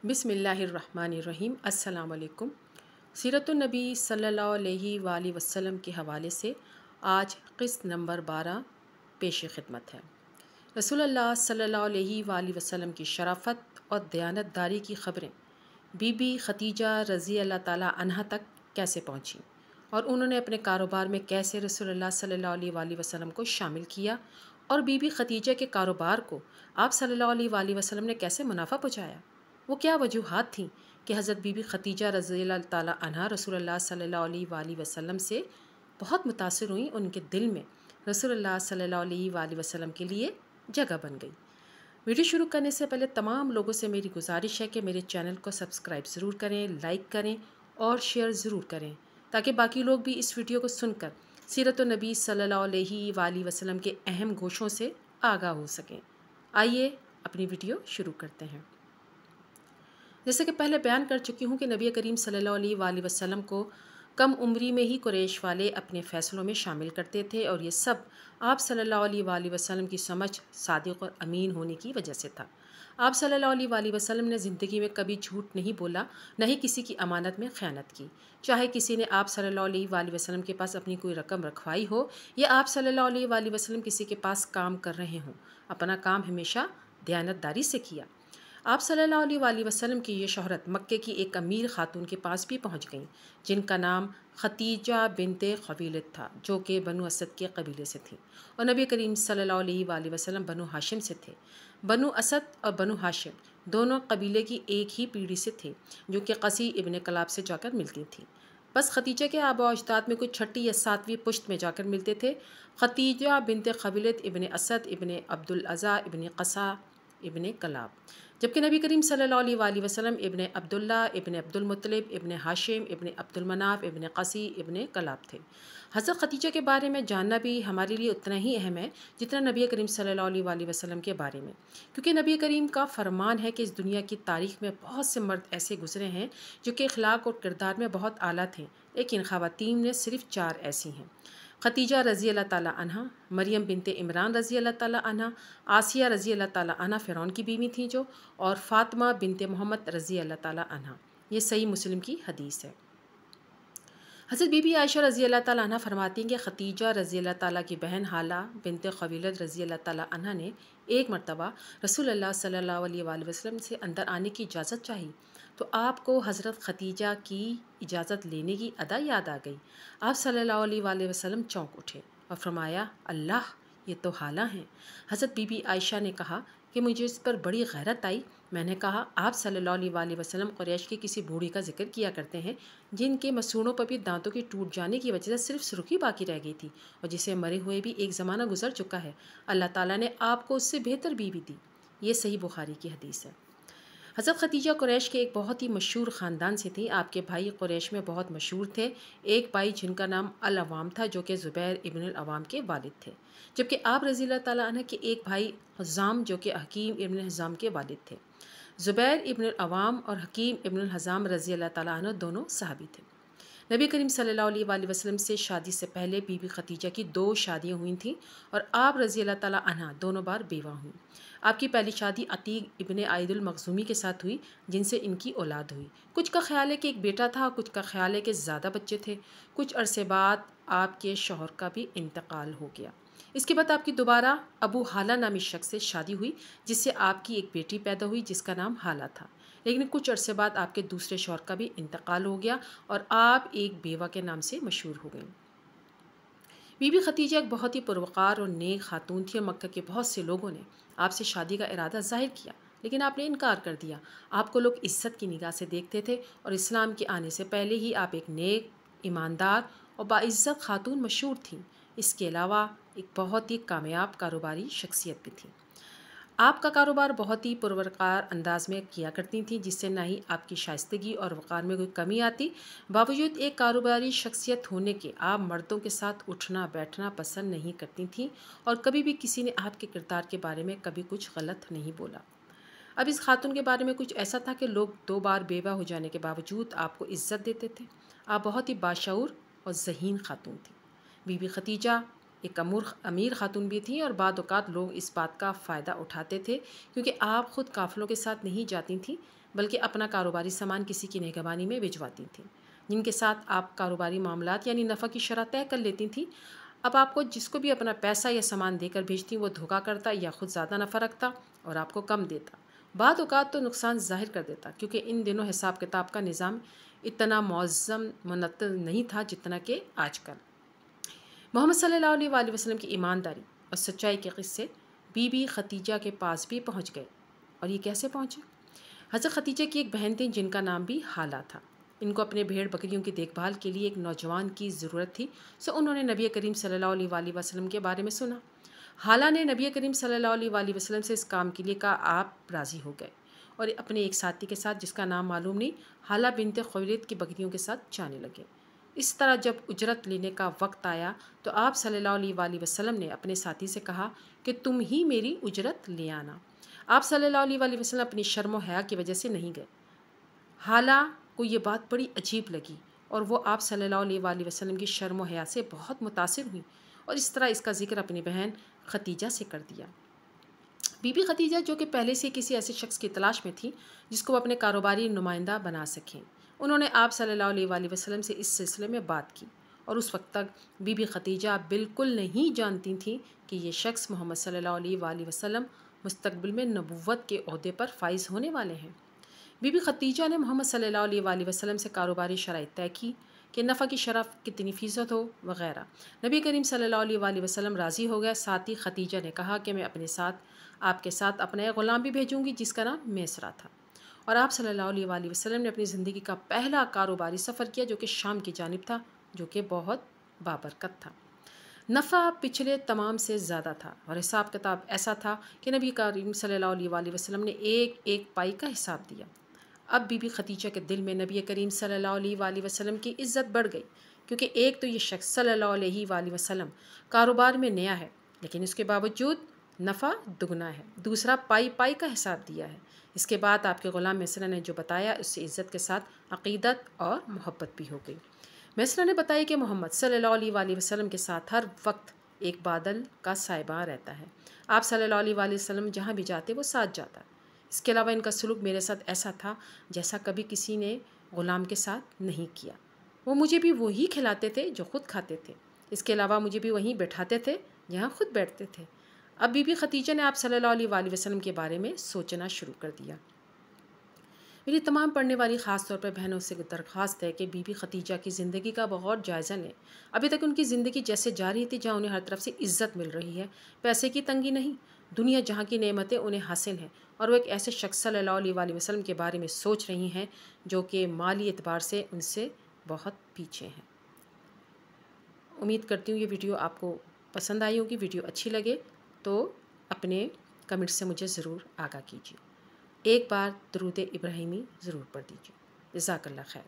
بسم اللہ الرحمن الرحیم۔ السلام علیکم۔ سیرت النبی صلی اللہ علیہ وآلہ وسلم کے حوالے سے آج قسط نمبر 12 پیش خدمت ہے۔ رسول اللہ صلی اللہ علیہ وآلہ وسلم کی شرافت اور دیانت داری کی خبریں بی بی ختیجہ رضی اللہ تعالی عنہ تک کیسے پہنچیں اور انہوں نے اپنے کاروبار میں کیسے رسول اللہ صلی اللہ علیہ وآلہ وسلم کو شامل کیا اور بی بی ختیجہ کے کاروبار کو آپ صلی اللہ علیہ وآلہ وسلم نے کیسے منافع پہنچایا، وہ کیا وجوہات تھیں کہ حضرت بی بی ختیجہ رضی اللہ تعالیٰ عنہا رسول اللہ صلی اللہ علیہ وآلہ وسلم سے بہت متاثر ہوئیں، ان کے دل میں رسول اللہ صلی اللہ علیہ وآلہ وسلم کے لیے جگہ بن گئی۔ ویڈیو شروع کرنے سے پہلے تمام لوگوں سے میری گزارش ہے کہ میرے چینل کو سبسکرائب ضرور کریں، لائک کریں اور شیئر ضرور کریں تاکہ باقی لوگ بھی اس ویڈیو کو سن کر سیرت النبی صلی اللہ علیہ وآلہ وسلم کے اہم گوشوں سے آگاہ ہو سکیں۔ آئیے اپنی ویڈیو شروع کرتے ہیں۔ جیسے کہ پہلے بیان کر چکی ہوں کہ نبی کریم صلی اللہ علیہ وآلہ وسلم کو کم عمری میں ہی قریش والے اپنے فیصلوں میں شامل کرتے تھے، اور یہ سب آپ صلی اللہ علیہ وآلہ وسلم کی سمجھ صادق اور امین ہونے کی وجہ سے تھا۔ آپ صلی اللہ علیہ وآلہ وسلم نے زندگی میں کبھی جھوٹ نہیں بولا، نہ ہی کسی کی امانت میں خیانت کی، چاہے کسی نے آپ صلی اللہ علیہ وآلہ وسلم کے پاس اپنی کوئی رقم رکھوائی ہو یا آپ صلی اللہ علیہ وآلہ وسلم کسی کے پاس کام کر رہے ہوں، اپنا کام ہمیشہ دیانت داری سے کیا۔ آپ صلی اللہ علیہ وآلہ وسلم کی یہ شہرت مکے کی ایک امیر خاتون کے پاس بھی پہنچ گئی، جن کا نام ختیجہ بنت خویلد تھا، جو کہ بنو اسد کے قبیلے سے تھی، اور نبی کریم صلی اللہ علیہ وآلہ وسلم بنو ہاشم سے تھے۔ بنو اسد اور بنو ہاشم دونوں قبیلے کی ایک ہی پیڑھی سے تھے، جو کہ قصی ابن کلاب سے جا کر ملتی تھی۔ بس ختیجہ کے آباء و اجداد میں کچھ چھٹی یا ساتویں پشت میں جا کر ملتے تھے۔ ختیجہ بنت خویلد ابن اسد ابن عبدالعزیٰ ابن قصا ابن کلاب، جبکہ نبی کریم صلی اللہ علیہ وآلہ وسلم ابن عبداللہ ابن عبد المطلب ابن ہاشم ابن عبد المناف ابن قصی ابن کلاب تھے۔ حضرت ختیجہ کے بارے میں جاننا بھی ہمارے لیے اتنا ہی اہم ہے جتنا نبی کریم صلی اللہ علیہ وآلہ وسلم کے بارے میں، کیونکہ نبی کریم کا فرمان ہے کہ اس دنیا کی تاریخ میں بہت سے مرد ایسے گزرے ہیں جو کہ اخلاق اور کردار میں بہت اعلیٰ تھے، لیکن خواتین میں صرف 4 ایسی ہیں: ختیجہ رضی اللہ تعالیٰ عنہ، مریم بنت عمران رضی اللہ تعالیٰ عنہ، آسیہ رضی اللہ تعالیٰ عنہ فرعون کی بیوی تھیں جو، اور فاطمہ بنت محمد رضی اللہ تعالیٰ عنہ۔ یہ صحیح مسلم کی حدیث ہے۔ حضرت بی بی عائشہ رضی اللہ تعالیٰ عنہ فرماتی ہیں کہ ختیجہ رضی اللہ تعالیٰ کی بہن حالہ بنت خویلد رضی اللہ تعالیٰ عنہ نے ایک مرتبہ رسول اللہ صلی اللہ علیہ وآلہ وسلم سے اندر آنے کی اجازت چاہی، تو آپ کو حضرت ختیجہ کی اجازت لینے کی ادا یاد آ گئی۔ آپ صلی اللہ علیہ وآلہ وسلم چونک اٹھے اور فرمایا، اللہ، یہ تو حالہ ہیں۔ حضرت بی بی عائشہ نے کہا کہ مجھے اس پر بڑی غیرت آئی۔ میں نے کہا، آپ صلی اللہ علیہ وآلہ وسلم قریش کی کسی بوڑھی کا ذکر کیا کرتے ہیں جن کے مسوڑوں پر بھی دانتوں کے ٹوٹ جانے کی وجہ سے صرف سرخی باقی رہ گئی تھی، اور جسے مرے ہوئے بھی ایک زمانہ گزر چکا ہے۔ اللہ تعالیٰ نے آپ کو اس سے بہتر بیوی دی۔ یہ صحیح بخاری کی حدیث ہے۔ حضرت ختیجہ قریش کے ایک بہت ہی مشہور خاندان سے تھی۔ آپ کے بھائی قریش میں بہت مشہور تھے۔ ایک بھائی جن کا نام العوام تھا، جو کہ زبیر ابن العوام کے والد تھے، جبکہ آپ رضی اللہ تعالیٰ عنہ کے ایک بھائی حزام، جو کہ حکیم ابن حزام کے والد تھے۔ زبیر ابن العوام اور حکیم ابن الحزام رضی اللہ تعالیٰ عنہ دونوں صحابی تھے۔ نبی کریم صلی اللہ علیہ وآلہ وسلم سے شادی سے پہلے بی بی ختیجہ کی 2 شادیاں ہوئی تھیں، اور آپ رضی اللہ تعالیٰ عنہ دونوں بار بیوہ ہوئیں۔ آپ کی پہلی شادی عتیق ابن عائد المخزومی کے ساتھ ہوئی، جن سے ان کی اولاد ہوئی۔ کچھ کا خیال ہے کہ ایک بیٹا تھا، کچھ کا خیال ہے کہ زیادہ بچے تھے۔ کچھ عرصے بعد آپ کے شوہر کا بھی انتقال ہو گیا۔ اس کے بعد آپ کی دوبارہ ابو حالہ نامی شخص سے شادی ہوئی، جس سے آپ کی ایک بیٹی پیدا ہوئی جس کا نام حالہ تھا، لیکن کچھ عرصے بعد آپ کے دوسرے شوہر کا بھی انتقال ہو گیا اور آپ ایک بیوہ کے نام سے مشہور ہو گئیں۔ بی بی ختیجہ ایک بہت ہی پروقار اور نیک خاتون تھی، اور مکہ کے بہت سے لوگوں نے آپ سے شادی کا ارادہ ظاہر کیا، لیکن آپ نے انکار کر دیا۔ آپ کو لوگ عزت کی نگاہ سے دیکھتے تھے، اور اسلام کے آنے سے پہلے ہی آپ ایک نیک، ایماندار اور باعزت خاتون مشہور تھیں۔ اس کے علاوہ ایک بہت ہی کامیاب کاروباری شخصیت بھی تھی۔ آپ کا کاروبار بہت ہی پروقار انداز میں کیا کرتی تھیں، جس سے نہ ہی آپ کی شائستگی اور وقار میں کوئی کمی آتی۔ باوجود ایک کاروباری شخصیت ہونے کے، آپ مردوں کے ساتھ اٹھنا بیٹھنا پسند نہیں کرتی تھیں، اور کبھی بھی کسی نے آپ کے کردار کے بارے میں کبھی کچھ غلط نہیں بولا۔ اب اس خاتون کے بارے میں کچھ ایسا تھا کہ لوگ 2 بار بیوہ ہو جانے کے باوجود آپ کو عزت دیتے تھے۔ آپ بہت ہی باشعور اور ذہین خاتون تھیں۔ بی بی ختیجہ ایک امیر خاتون بھی تھیں اور بعض اوقات لوگ اس بات کا فائدہ اٹھاتے تھے کیونکہ آپ خود قافلوں کے ساتھ نہیں جاتی تھیں بلکہ اپنا کاروباری سامان کسی کی نگہبانی میں بھجواتی تھیں، جن کے ساتھ آپ کاروباری معاملات یعنی نفع کی شرح طے کر لیتی تھیں۔ اب آپ کو جس کو بھی اپنا پیسہ یا سامان دے کر بھیجتی وہ دھوکہ کرتا یا خود زیادہ نفع رکھتا اور آپ کو کم دیتا، بعض اوقات تو نقصان ظاہر کر دیتا، کیونکہ ان دنوں حساب کتاب کا نظام اتنا معظم منظم نہیں تھا جتنا کہ آج کل۔ محمد صلی اللہ علیہ وآلہ وسلم کی ایمانداری اور سچائی کے قصے بی بی ختیجہ کے پاس بھی پہنچ گئے، اور یہ کیسے پہنچے؟ حضرت ختیجہ کی ایک بہن تھی جن کا نام بھی حالہ تھا۔ ان کو اپنے بھیڑ بکریوں کی دیکھ بھال کے لیے ایک نوجوان کی ضرورت تھی، سو انہوں نے نبی کریم صلی اللہ علیہ وآلہ وسلم کے بارے میں سنا۔ حالہ نے نبی کریم صلی اللہ علیہ وآلہ وسلم سے اس کام کے لیے کہا، آپ راضی ہو گئے اور اپنے ایک ساتھی کے ساتھ جس کا نام معلوم نہیں، حالہ بنت خویلد کی بکریوں کے ساتھ جانے لگے۔ اس طرح جب اجرت لینے کا وقت آیا تو آپ صلی اللہ علیہ وآلہ وسلم نے اپنے ساتھی سے کہا کہ تم ہی میری اجرت لے آنا۔ آپ صلی اللہ علیہ وآلہ وسلم اپنی شرم و حیا کی وجہ سے نہیں گئے۔ حالہ کو یہ بات بڑی عجیب لگی اور وہ آپ صلی اللہ علیہ وآلہ وسلم کی شرم و حیا سے بہت متاثر ہوئی اور اس طرح اس کا ذکر اپنی بہن ختیجہ سے کر دیا۔ بی بی ختیجہ جو کہ پہلے سے کسی ایسے شخص کی تلاش میں تھی جس کو وہ اپنے کاروباری نمائندہ بنا سکیں، انہوں نے آپ صلی اللہ علیہ وآلہ وسلم سے اس سلسلے میں بات کی، اور اس وقت تک بی بی ختیجہ بالکل نہیں جانتی تھیں کہ یہ شخص محمد صلی اللہ علیہ وآلہ وسلم مستقبل میں نبوت کے عہدے پر فائز ہونے والے ہیں۔ بی بی ختیجہ نے محمد صلی اللہ علیہ وآلہ وسلم سے کاروباری شرائط طے کی کہ نفع کی شرح کتنی فیصد ہو وغیرہ۔ نبی کریم صلی اللہ علیہ وآلہ وسلم راضی ہو گئے۔ ساتھ ہی ختیجہ نے کہا کہ میں آپ کے ساتھ اپنا ایک غلام بھی بھیجوں گی جس کا نام میسرہ تھا، اور آپ صلی اللہ علیہ وآلہ وسلم نے اپنی زندگی کا پہلا کاروباری سفر کیا جو کہ شام کی جانب تھا، جو کہ بہت بابرکت تھا۔ نفع پچھلے تمام سے زیادہ تھا اور حساب کتاب ایسا تھا کہ نبی کریم صلی اللہ علیہ وآلہ وسلم نے ایک ایک پائی کا حساب دیا۔ اب بی بی ختیجہ کے دل میں نبی کریم صلی اللہ علیہ وآلہ وسلم کی عزت بڑھ گئی، کیونکہ ایک تو یہ شخص صلی اللہ علیہ وآلہ وسلم کاروبار میں نیا ہے لیکن اس کے باوجود نفع دگنا ہے، دوسرا پائی پائی کا حساب دیا ہے، اس کے بعد آپ کے غلام میسرہ نے جو بتایا اس سے عزت کے ساتھ عقیدت اور محبت بھی ہو گئی۔ میسرہ نے بتایا کہ محمد صلی اللہ علیہ وآلہ وسلم کے ساتھ ہر وقت ایک بادل کا سائبان رہتا ہے، آپ صلی اللہ علیہ وآلہ وسلم جہاں بھی جاتے وہ ساتھ جاتا ہے۔ اس کے علاوہ ان کا سلوک میرے ساتھ ایسا تھا جیسا کبھی کسی نے غلام کے ساتھ نہیں کیا، وہ مجھے بھی وہی کھلاتے تھے جو خود کھاتے تھے، اس کے علاوہ مجھے بھی وہیں بیٹھاتے تھے جہاں خود بیٹھتے تھے۔ اب بی بی ختیجہ نے آپ صلی اللہ علیہ وآلہ وسلم کے بارے میں سوچنا شروع کر دیا۔ میری تمام پڑھنے والی خاص طور پر بہنوں سے درخواست ہے کہ بی بی ختیجہ کی زندگی کا بغور جائزہ لیں۔ ابھی تک ان کی زندگی جیسے جاری تھی جہاں انہیں ہر طرف سے عزت مل رہی ہے، پیسے کی تنگی نہیں، دنیا جہاں کی نعمتیں انہیں حاصل ہیں، اور وہ ایک ایسے شخص صلی اللہ علیہ وآلہ وسلم کے بارے میں سوچ رہی ہیں جو کہ مالی اعتبار سے ان سے بہت پیچھے ہیں۔ امید کرتی ہوں یہ ویڈیو آپ کو پسند آئی ہوگی۔ ویڈیو اچھی لگے تو اپنے کمنٹ سے مجھے ضرور آگاہ کیجیے۔ ایک بار درود ابراہیمی ضرور پڑھ دیجیے۔ جزاک اللہ خیر۔